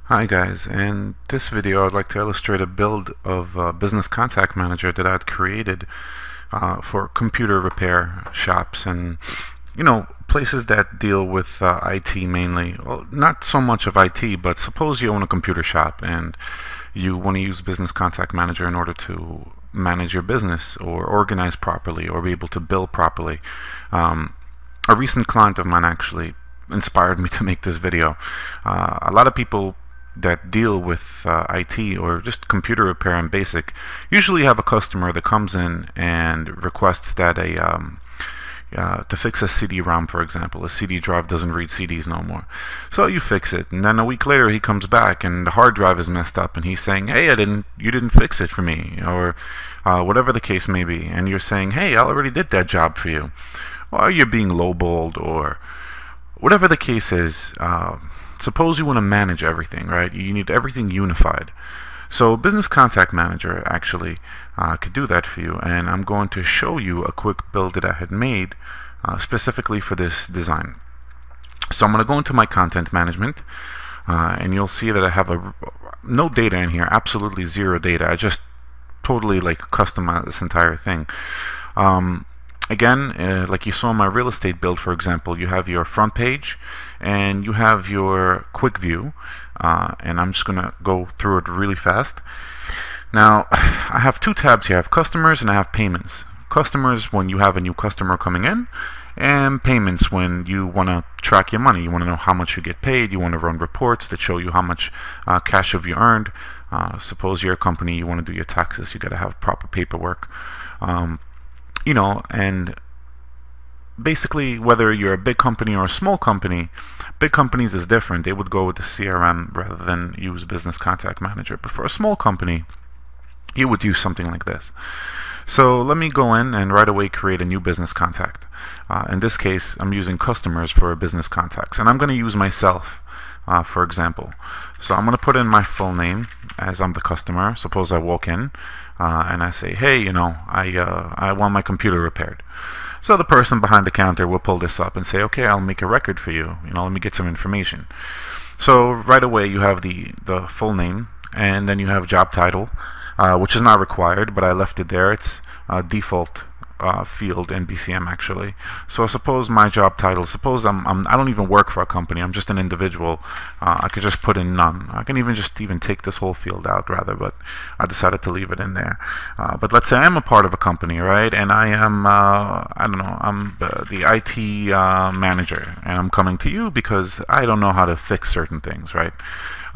Hi guys, in this video I'd like to illustrate a build of Business Contact Manager that I'd created for computer repair shops and places that deal with IT mainly. Well, not so much of IT, but suppose you own a computer shop and you want to use Business Contact Manager in order to manage your business or organize properly or be able to bill properly. A recent client of mine actually inspired me to make this video. A lot of people that deal with IT or just computer repair and basic usually have a customer that comes in and requests that to fix a CD-ROM, for example. A CD drive doesn't read CDs no more. So you fix it, and then a week later he comes back and the hard drive is messed up, and he's saying, "Hey, you didn't fix it for me," or whatever the case may be, and you're saying, "Hey, I already did that job for you," or you're being lowballed, or whatever the case is. Suppose you want to manage everything, right? You need everything unified. So Business Contact Manager actually could do that for you, and I'm going to show you a quick build that I had made specifically for this design. So I'm going to go into my content management, and you'll see that I have no data in here, absolutely zero data. I just totally customized this entire thing. Again, like you saw in my real estate build, for example, you have your front page and you have your quick view, and I'm just gonna go through it really fast. Now I have two tabs here. I have customers and I have payments. Customers when you have a new customer coming in, and payments when you want to track your money. You want to know how much you get paid. You want to run reports that show you how much cash have you earned. Suppose you're a company, you want to do your taxes, you got to have proper paperwork. And basically, whether you're a big company or a small company, big companies is different. They would go with the CRM rather than use Business Contact Manager. But for a small company, you would use something like this. So let me go in and right away create a new business contact. In this case, I'm using customers for business contacts, and I'm going to use myself, for example. So I'm going to put in my full name as I'm the customer. Suppose I walk in and I say, "Hey, I want my computer repaired." So the person behind the counter will pull this up and say, "Okay, I'll make a record for you. Let me get some information." So right away you have the full name, and then you have job title, which is not required, but I left it there. It's default field in BCM actually. So suppose my job title, suppose I don't even work for a company, I'm just an individual. I could just put in none. I can even take this whole field out rather, but I decided to leave it in there. But let's say I'm a part of a company, right? And I am I don't know, I'm the IT manager, and I'm coming to you because I don't know how to fix certain things, right?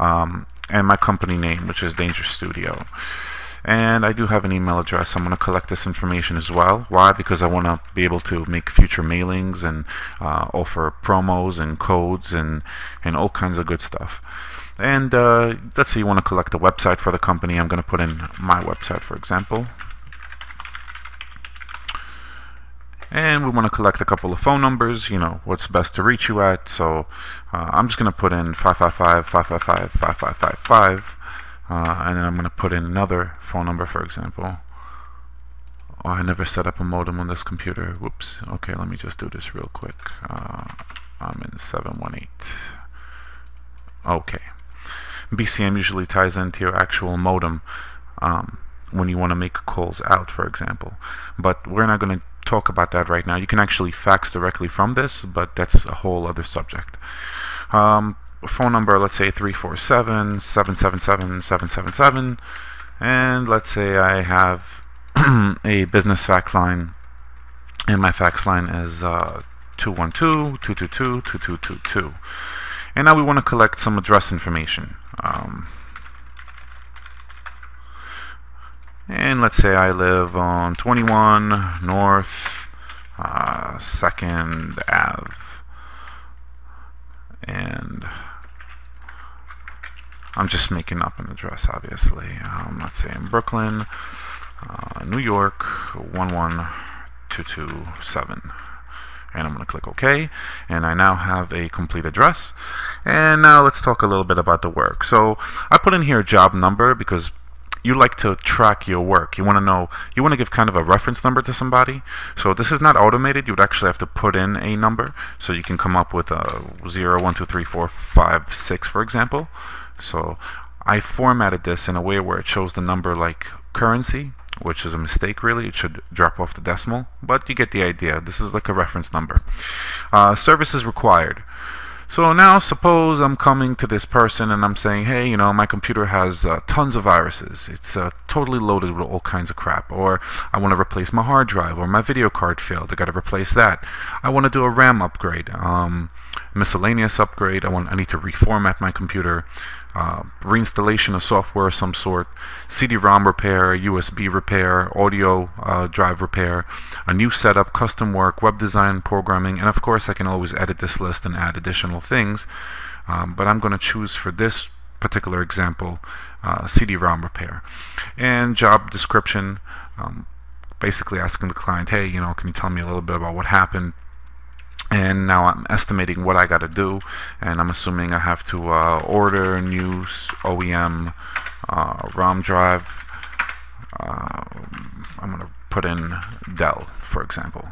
And my company name, which is Danger Studio. And I do have an email address. I'm going to collect this information as well. Why? Because I want to be able to make future mailings and offer promos and codes and all kinds of good stuff. And let's say you want to collect a website for the company. I'm going to put in my website, for example. And we want to collect a couple of phone numbers, what's best to reach you at. So I'm just going to put in 555-555-5555. And then I'm going to put in another phone number, for example. Oh, I never set up a modem on this computer. Whoops. Okay, let me just do this real quick. I'm in 718. Okay. BCM usually ties into your actual modem when you want to make calls out, for example. But we're not going to talk about that right now. You can actually fax directly from this, but that's a whole other subject. Phone number, let's say 347-777-777, and let's say I have a business fax line, and my fax line is 212-222-2222. And now we want to collect some address information. And let's say I live on 21 North 2nd Ave, and I'm just making up an address, obviously. Let's say in Brooklyn, New York 11227. And I'm going to click OK, and I now have a complete address. And now let's talk a little bit about the work. So I put in here job number because you like to track your work. You want to give kind of a reference number to somebody. So this is not automated. You would actually have to put in a number. So you can come up with a 0, 1, 2, 3, 4, 5, 6, for example. So I formatted this in a way where it shows the number like currency, which is a mistake really. It should drop off the decimal, but you get the idea. This is like a reference number. Services required. So now suppose I'm coming to this person and I'm saying, hey, you know, my computer has tons of viruses. It's totally loaded with all kinds of crap. Or I want to replace my hard drive, or my video card failed. I got to replace that. I want to do a RAM upgrade, miscellaneous upgrade. I need to reformat my computer. Reinstallation of software of some sort, CD-ROM repair, USB repair, audio drive repair, a new setup, custom work, web design, programming, and of course I can always edit this list and add additional things, but I'm going to choose for this particular example CD-ROM repair. And job description, basically asking the client, hey, you know, can you tell me a little bit about what happened? And now I'm estimating what I got to do, and I'm assuming I have to order a new OEM ROM drive. I'm going to put in Dell, for example.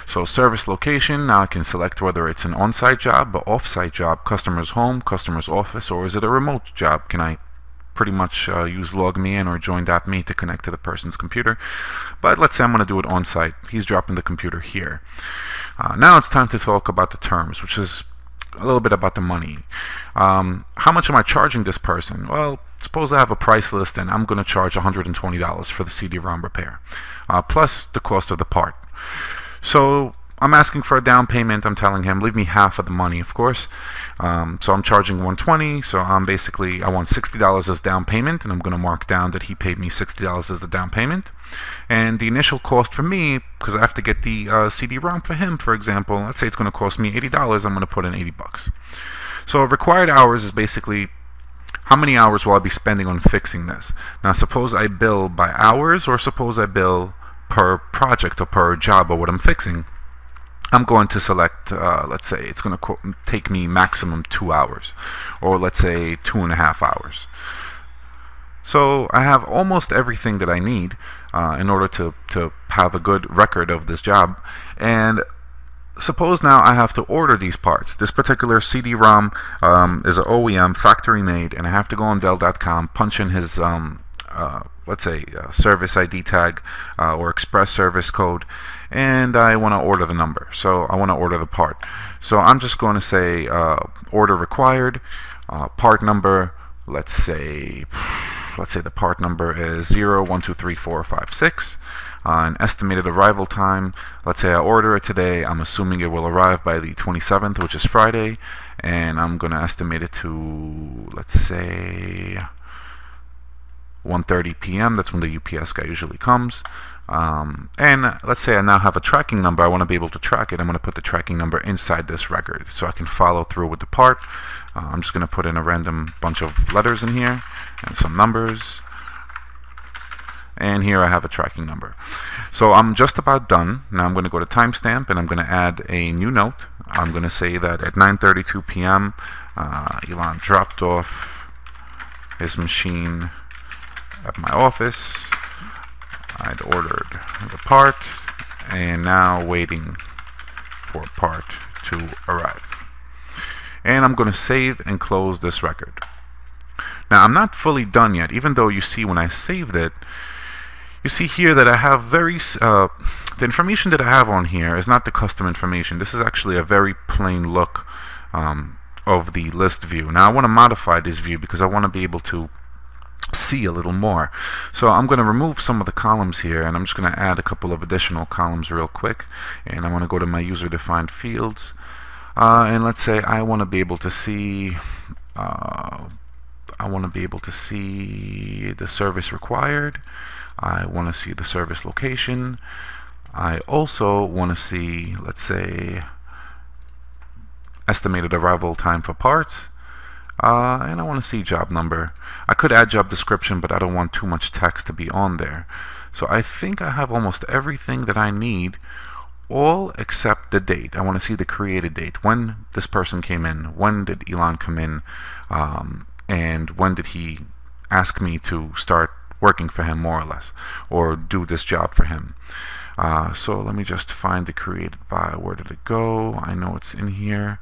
So service location, now I can select whether it's an on-site job, an off-site job, customer's home, customer's office, or is it a remote job? Can I pretty much use LogMeIn or Join.me to connect to the person's computer? But let's say I'm going to do it on-site. He's dropping the computer here. Now it's time to talk about the terms, which is a little bit about the money. How much am I charging this person? Well, suppose I have a price list and I'm going to charge $120 for the CD-ROM repair, plus the cost of the part. So I'm asking for a down payment. I'm telling him, leave me half of the money, of course. So I'm charging $120. So I want $60 as down payment, and I'm going to mark down that he paid me $60 as the down payment. And the initial cost for me, because I have to get the CD-ROM for him, for example, let's say it's going to cost me $80. I'm going to put in $80. So required hours is basically how many hours will I be spending on fixing this. Now suppose I bill by hours, or suppose I bill per project or per job or what I'm fixing. I'm going to select, let's say it's going to take me maximum 2 hours, or let's say 2.5 hours. So I have almost everything that I need in order to have a good record of this job. And suppose now I have to order these parts. This particular CD-ROM is an OEM, factory made, and I have to go on Dell.com, punch in his let's say service ID tag or express service code, and I want to order the number. So I want to order the part. So I'm just going to say order required, part number. Let's say the part number is 0123456. An estimated arrival time. Let's say I order it today. I'm assuming it will arrive by the 27th, which is Friday, and I'm going to estimate it to, let's say, 1:30 p.m. That's when the UPS guy usually comes. And let's say I now have a tracking number. I want to be able to track it. I'm going to put the tracking number inside this record so I can follow through with the part. I'm just going to put in a random bunch of letters in here and some numbers. And here I have a tracking number. So I'm just about done. Now I'm going to go to timestamp, and I'm going to add a new note. I'm going to say that at 9:32 p.m. Elon dropped off his machine at my office. I'd ordered the part, and now waiting for part to arrive. And I'm going to save and close this record. Now I'm not fully done yet, even though you see when I saved it, you see here that I have the information that I have on here is not the custom information. This is actually a very plain look of the list view. Now I want to modify this view because I want to be able to see a little more. So I'm going to remove some of the columns here, and I'm just going to add a couple of additional columns real quick. And I want to go to my user-defined fields, and let's say I want to be able to see the service required. I want to see the service location. I also want to see, let's say, estimated arrival time for parts. And I want to see job number. I could add job description, but I don't want too much text to be on there. So I think I have almost everything that I need, all except the date. I want to see the created date. When this person came in, when did Elon come in, and when did he ask me to start working for him, more or less, or do this job for him. So let me just find the created by. Where did it go? I know it's in here.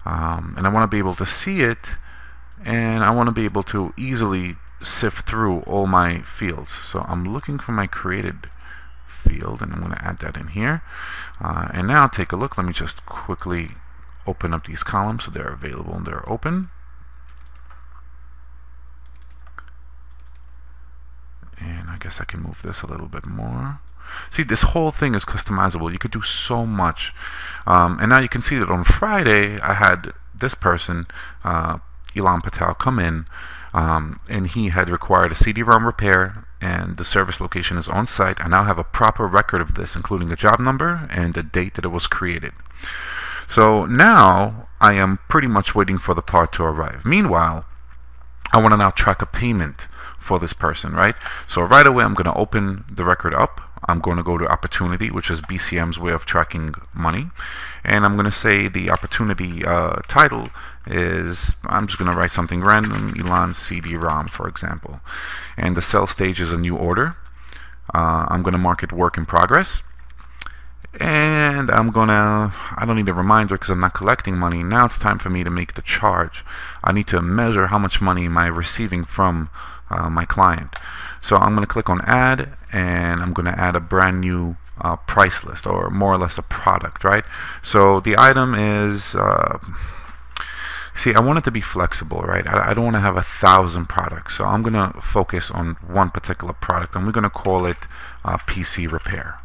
And I want to be able to see it and I want to be able to easily sift through all my fields. So I'm looking for my created field, and I'm going to add that in here. And now take a look. Let me just quickly open up these columns so they're available and they're open. And I guess I can move this a little bit more. See, this whole thing is customizable. You could do so much. And now you can see that on Friday I had this person, Ilan Patel, come in, and he had required a CD-ROM repair, and the service location is on site. I now have a proper record of this, including a job number and the date that it was created. So now I am pretty much waiting for the part to arrive. Meanwhile, I want to now track a payment for this person, right? So right away I'm going to open the record up. I'm going to go to Opportunity, which is BCM's way of tracking money, and I'm going to say the opportunity title is, I'm just going to write something random, Ilan CD-ROM, for example, and the sell stage is a new order. I'm going to mark it work in progress, and I'm gonna, I don't need a reminder because I'm not collecting money. Now it's time for me to make the charge. I need to measure how much money am I receiving from my client. So I'm going to click on add, and I'm going to add a brand new price list, or more or less a product, right? So the item is, see, I want it to be flexible, right? I don't want to have 1,000 products, so I'm going to focus on one particular product, and we're going to call it PC repair.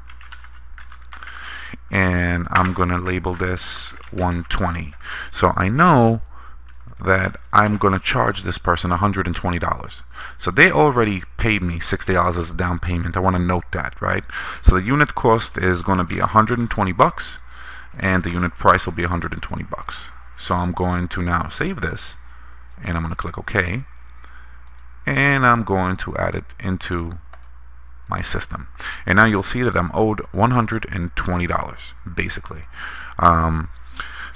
And I'm going to label this 120. So I know that I'm going to charge this person $120. So they already paid me $60 as a down payment. I want to note that, right? So the unit cost is going to be 120 bucks, and the unit price will be 120 bucks. So I'm going to now save this, and I'm going to click OK, and I'm going to add it into my system. And now you'll see that I'm owed $120 basically.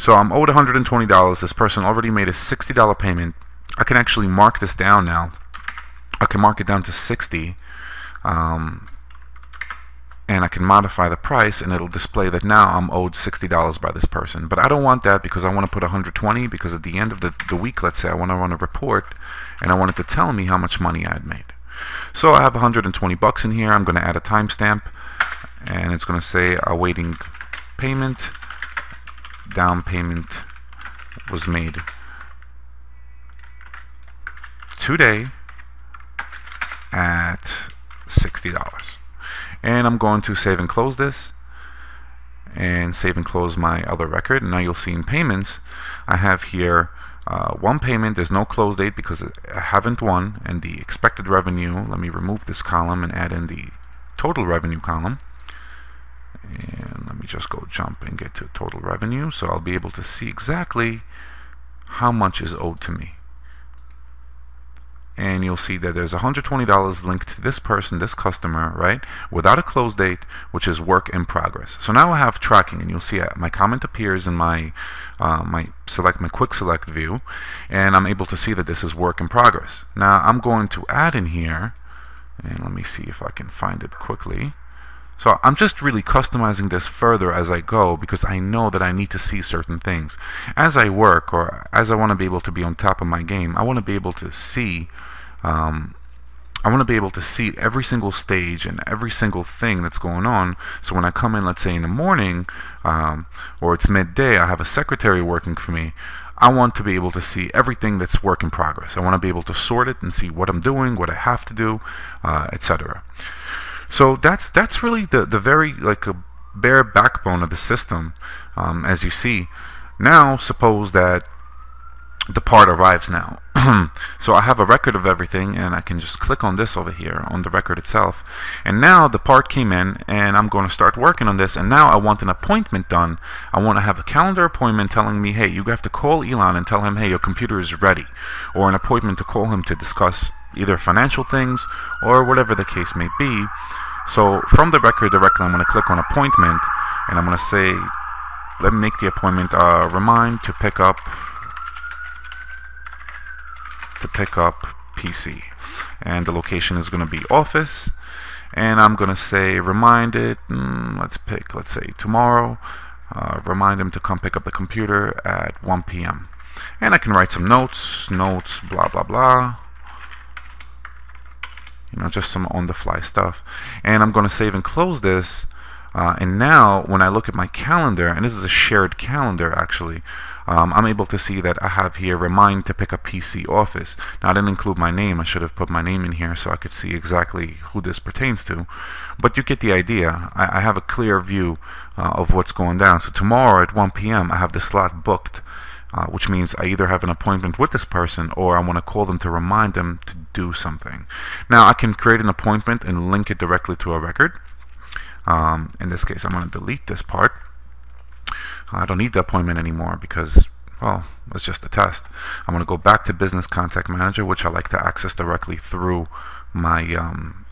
So I'm owed $120. This person already made a $60 payment. I can actually mark this down now. I can mark it down to 60, and I can modify the price, and it'll display that now I'm owed $60 by this person. But I don't want that, because I want to put 120, because at the end of the week, let's say I want to run a report, and I want it to tell me how much money I had made. So I have 120 bucks in here. I'm going to add a timestamp, and it's going to say awaiting payment. Down payment was made today at $60. And I'm going to save and close this, and save and close my other record. And now you'll see in payments I have here one payment. There's no close date because I haven't won, and the expected revenue, let me remove this column and add in the total revenue column. And let me just go jump and get to total revenue, so I'll be able to see exactly how much is owed to me. And you'll see that there's $120 linked to this person, this customer, right, without a close date, which is work in progress. So now I have tracking, and you'll see my comment appears in my my quick select view, and I'm able to see that this is work in progress. Now I'm going to add in here, and let me see if I can find it quickly. So I'm just really customizing this further as I go, because I know that I need to see certain things. As I work, or as I want to be able to be on top of my game, I want to be able to see every single stage and every single thing that's going on. So when I come in, let's say in the morning, or it's midday, I have a secretary working for me, I want to be able to see everything that's work in progress. I want to be able to sort it and see what I'm doing, what I have to do, etc. So that's really the very, like, a bare backbone of the system. As you see, now suppose that the part arrives now. So I have a record of everything, and I can just click on this over here on the record itself, and now the part came in, and I'm going to start working on this. And now I want an appointment done. I want to have a calendar appointment telling me, hey, you have to call Ilan and tell him, hey, your computer is ready, or an appointment to call him to discuss either financial things or whatever the case may be. So from the record directly, I'm going to click on appointment, and I'm going to say, let me make the appointment remind to pick up PC, and the location is going to be office, and I'm going to say remind it, let's say tomorrow, remind him to come pick up the computer at 1 p.m. And I can write some notes, blah, blah, blah. You know, just some on-the-fly stuff. And I'm going to save and close this. And now, when I look at my calendar, and this is a shared calendar actually, I'm able to see that I have here remind to pick up PC Office. Now, I didn't include my name. I should have put my name in here so I could see exactly who this pertains to. But you get the idea. I have a clear view of what's going down. So tomorrow at 1 p.m. I have the slot booked. Which means I either have an appointment with this person or I want to call them to remind them to do something. Now I can create an appointment and link it directly to a record. In this case, I'm going to delete this part. I don't need the appointment anymore because, well, it's just a test. I'm going to go back to Business Contact Manager, which I like to access directly through my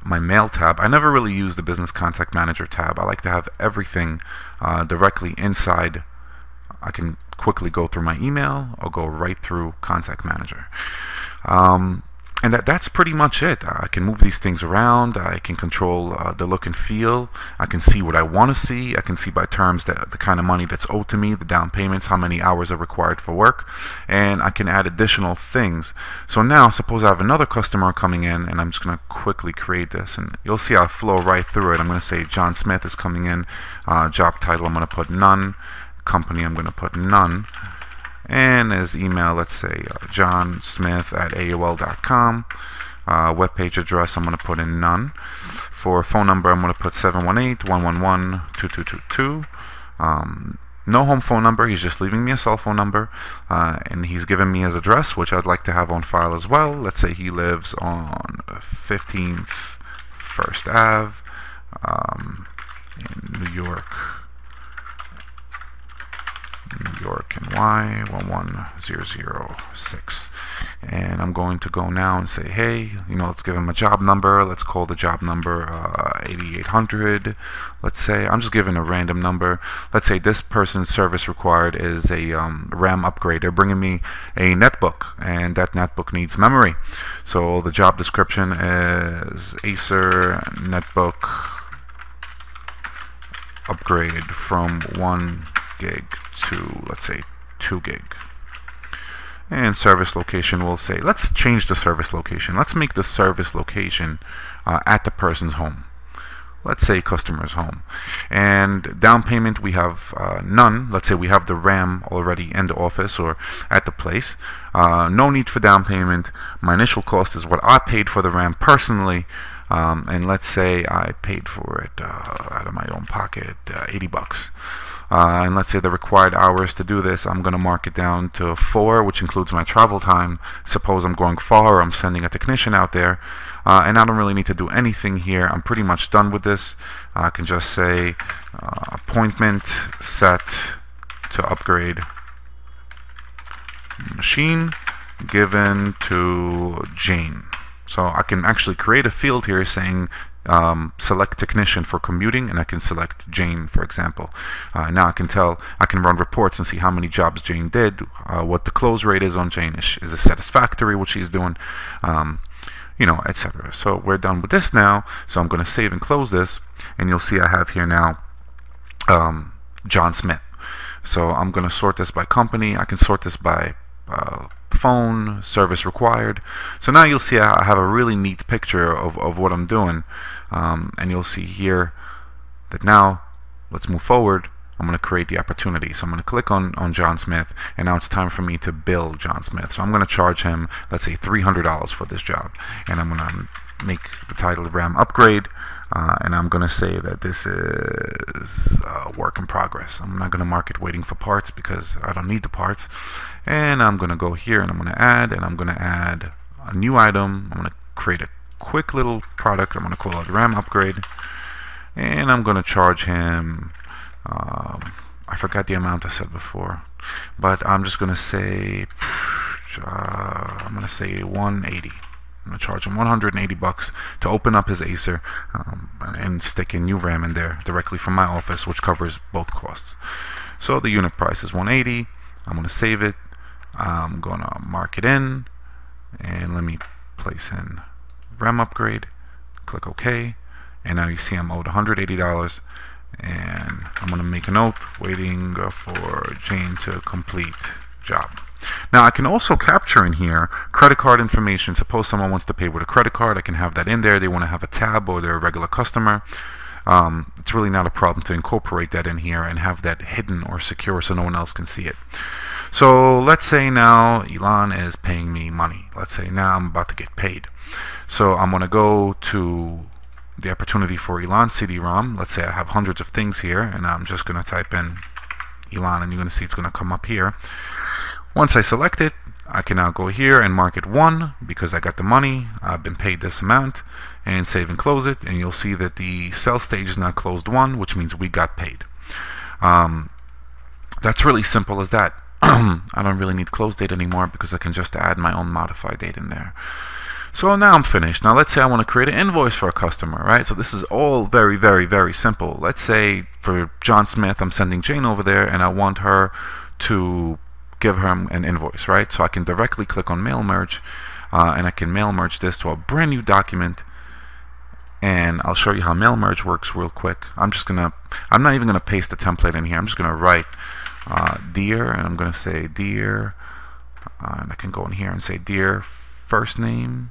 my Mail tab. I never really use the Business Contact Manager tab. I like to have everything directly inside. I can quickly go through my email or go right through Contact Manager. And that's pretty much it. I can move these things around. I can control the look and feel. I can see what I want to see. I can see by terms the kind of money that's owed to me, the down payments, how many hours are required for work, and I can add additional things. So now, suppose I have another customer coming in, and I'm just going to quickly create this, and you'll see I'll flow right through it. I'm going to say John Smith is coming in. Job title, I'm going to put none. Company, I'm going to put none. And his email, let's say johnsmith@aol.com. Web page address, I'm going to put in none. For phone number, I'm going to put 718-111-2222. No home phone number, he's just leaving me a cell phone number. And he's given me his address, which I'd like to have on file as well. Let's say he lives on 15th First Ave in New York, NY 11006. And I'm going to go now and say, hey, let's give him a job number. Let's call the job number 8800. Let's say I'm just giving a random number. Let's say this person's service required is a RAM upgrade. They're bringing me a netbook, and that netbook needs memory. So the job description is Acer netbook upgrade from 1 gig to, let's say, 2 gig. And service location, we'll say, let's change the service location. Let's make the service location at the person's home. Let's say customer's home. And down payment, we have none. Let's say we have the RAM already in the office or at the place. No need for down payment. My initial cost is what I paid for the RAM personally. And let's say I paid for it out of my own pocket, 80 bucks. And let's say the required hours to do this, I'm going to mark it down to 4, which includes my travel time. Suppose I'm going far or I'm sending a technician out there, and I don't really need to do anything here. I'm pretty much done with this. I can just say appointment set to upgrade machine given to Jane. So I can actually create a field here saying select technician for commuting, and I can select Jane, for example. Now I can run reports and see how many jobs Jane did, what the close rate is on Jane, is it satisfactory what she's doing, etc. So we're done with this now. So I'm going to save and close this, and you'll see I have here now John Smith. So I'm going to sort this by company. I can sort this by phone, service required. So now you'll see I have a really neat picture of what I'm doing. And you'll see here that now, let's move forward. I'm going to create the opportunity. So I'm going to click on John Smith, and now it's time for me to bill John Smith. So I'm going to charge him, let's say, $300 for this job. And I'm going to make the title RAM upgrade. And I'm going to say that this is a work in progress. I'm not going to mark it waiting for parts because I don't need the parts. And I'm going to go here and I'm going to add a new item. I'm going to create a quick little product. I'm going to call it RAM upgrade. And I'm going to charge him, I forgot the amount I said before, but I'm just going to say, I'm going to say 180. I'm going to charge him 180 bucks to open up his Acer and stick a new RAM in there directly from my office, which covers both costs. So the unit price is 180. I'm going to save it. I'm going to mark it in, and let me place in RAM upgrade. Click OK, and now you see I'm owed $180. And I'm going to make a note, waiting for Jane to complete job. Now I can also capture in here credit card information. Suppose someone wants to pay with a credit card, I can have that in there. They want to have a tab or they're a regular customer. It's really not a problem to incorporate that in here and have that hidden or secure so no one else can see it. So let's say now Elon is paying me money. Let's say now I'm about to get paid. So I'm going to go to the opportunity for Elon CD-ROM. Let's say I have hundreds of things here, and I'm just going to type in Elon, and you're going to see it's going to come up here. Once I select it, I can now go here and mark it 1 because I got the money, I've been paid this amount, and save and close it, and you'll see that the sell stage is now closed 1, which means we got paid. That's really simple as that. I don't really need close date anymore because I can just add my own modified date in there. So now I'm finished. Now let's say I want to create an invoice for a customer, right? So this is all very, very, very simple. Let's say for John Smith, I'm sending Jane over there and I want her to give her an invoice, right? So I can directly click on mail merge and I can mail merge this to a brand new document, and I'll show you how mail merge works real quick. I'm not even gonna paste the template in here. I'm just gonna write dear, and I'm gonna say dear, and I can go in here and say dear first name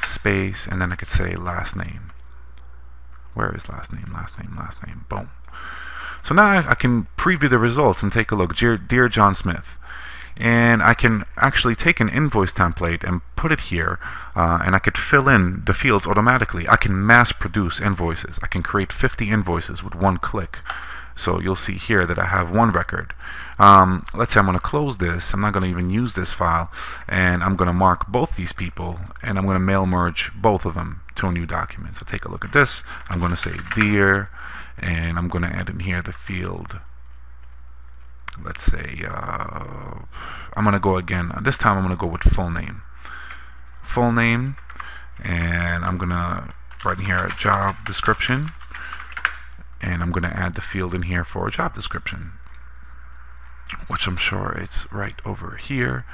space, and then I could say last name. Where is last name? Last name, last name. Boom. So now I can preview the results and take a look. Dear John Smith. And I can actually take an invoice template and put it here, and I could fill in the fields automatically. I can mass produce invoices. I can create 50 invoices with one click. So you'll see here that I have one record. Let's say I'm going to close this. I'm not going to even use this file, and I'm going to mark both these people, and I'm going to mail merge both of them to a new document. So take a look at this. I'm going to say dear, and I'm going to add in here the field. Let's say I'm going to go again. This time I'm going to go with full name. Full name, and I'm going to write in here a job description, and I'm going to add the field in here for a job description, which I'm sure it's right over here.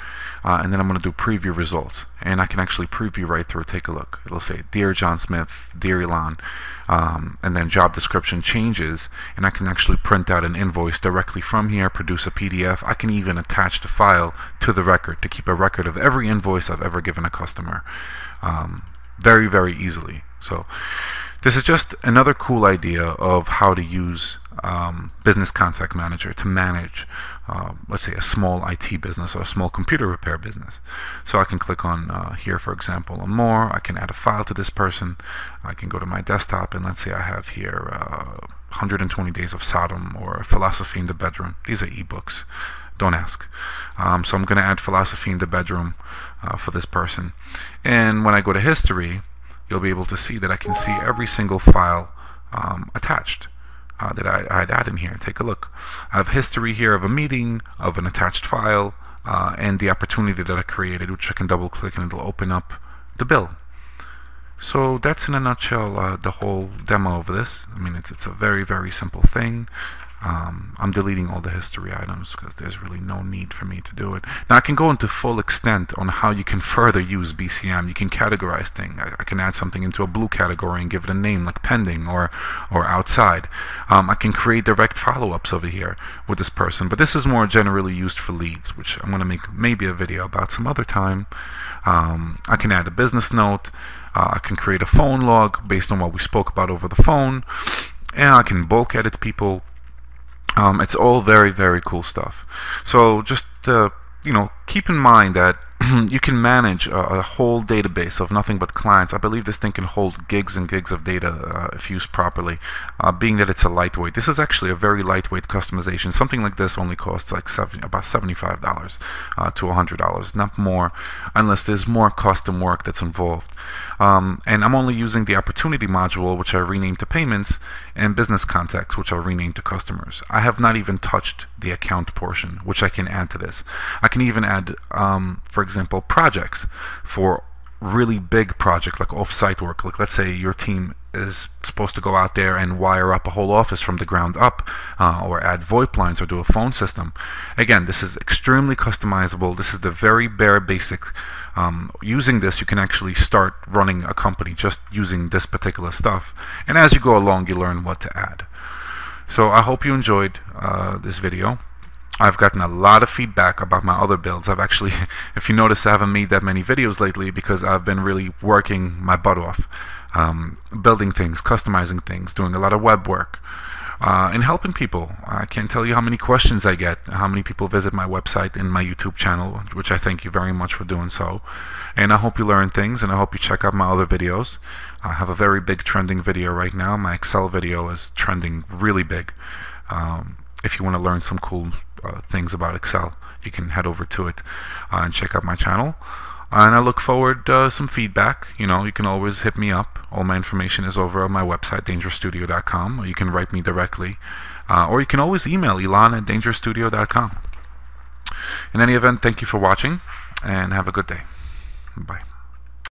And then I'm going to do preview results, and I can actually preview right through. Take a look. It'll say dear John Smith, dear Elon, and then job description changes, and I can actually print out an invoice directly from here, produce a PDF. I can even attach the file to the record to keep a record of every invoice I've ever given a customer, very, very easily. So this is just another cool idea of how to use Business Contact Manager to manage, let's say, a small IT business or a small computer repair business. So I can click on here, for example, on more. I can add a file to this person. I can go to my desktop, and let's say I have here 120 Days of Sodom or Philosophy in the Bedroom. These are ebooks. Don't ask. So I'm going to add Philosophy in the Bedroom for this person. And when I go to history, you'll be able to see that I can see every single file attached that I had added in here. Take a look. I have history here of a meeting, of an attached file, and the opportunity that I created, which I can double click and it'll open up the bill. So that's in a nutshell the whole demo of this. I mean, it's a very, very simple thing. I'm deleting all the history items because there's really no need for me to do it. Now I can go into full extent on how you can further use BCM. You can categorize things. I can add something into a blue category and give it a name like pending or outside. I can create direct follow-ups over here with this person, but this is more generally used for leads, which I'm going to make maybe a video about some other time. I can add a business note. I can create a phone log based on what we spoke about over the phone, and I can bulk edit people. It's all very, very cool stuff. So just keep in mind that you can manage a whole database of nothing but clients. I believe this thing can hold gigs and gigs of data if used properly, being that it's a lightweight. This is actually a very lightweight customization. Something like this only costs like about $75 to $100, not more, unless there's more custom work that's involved. And I'm only using the opportunity module, which I renamed to payments, and business contacts, which I'll rename to customers. I have not even touched the account portion, which I can add to this. I can even add, for example, projects for really big projects like off-site work. Like, let's say your team is supposed to go out there and wire up a whole office from the ground up, or add VoIP lines or do a phone system. Again, this is extremely customizable. This is the very bare basic. Using this, you can actually start running a company just using this particular stuff, and as you go along you learn what to add. So I hope you enjoyed this video. I've gotten a lot of feedback about my other builds. I've actually, if you notice, I haven't made that many videos lately because I've been really working my butt off, building things, customizing things, doing a lot of web work, and helping people. I can't tell you how many questions I get, how many people visit my website and my YouTube channel, which I thank you very much for doing so. And I hope you learn things, and I hope you check out my other videos. I have a very big trending video right now. My Excel video is trending really big. If you want to learn some cool things about Excel, you can head over to it and check out my channel. And I look forward to some feedback. You know, you can always hit me up. All my information is over on my website, dangerstudio.com, or you can write me directly. Or you can always email Elon@dangerstudio.com. In any event, thank you for watching, and have a good day. Bye.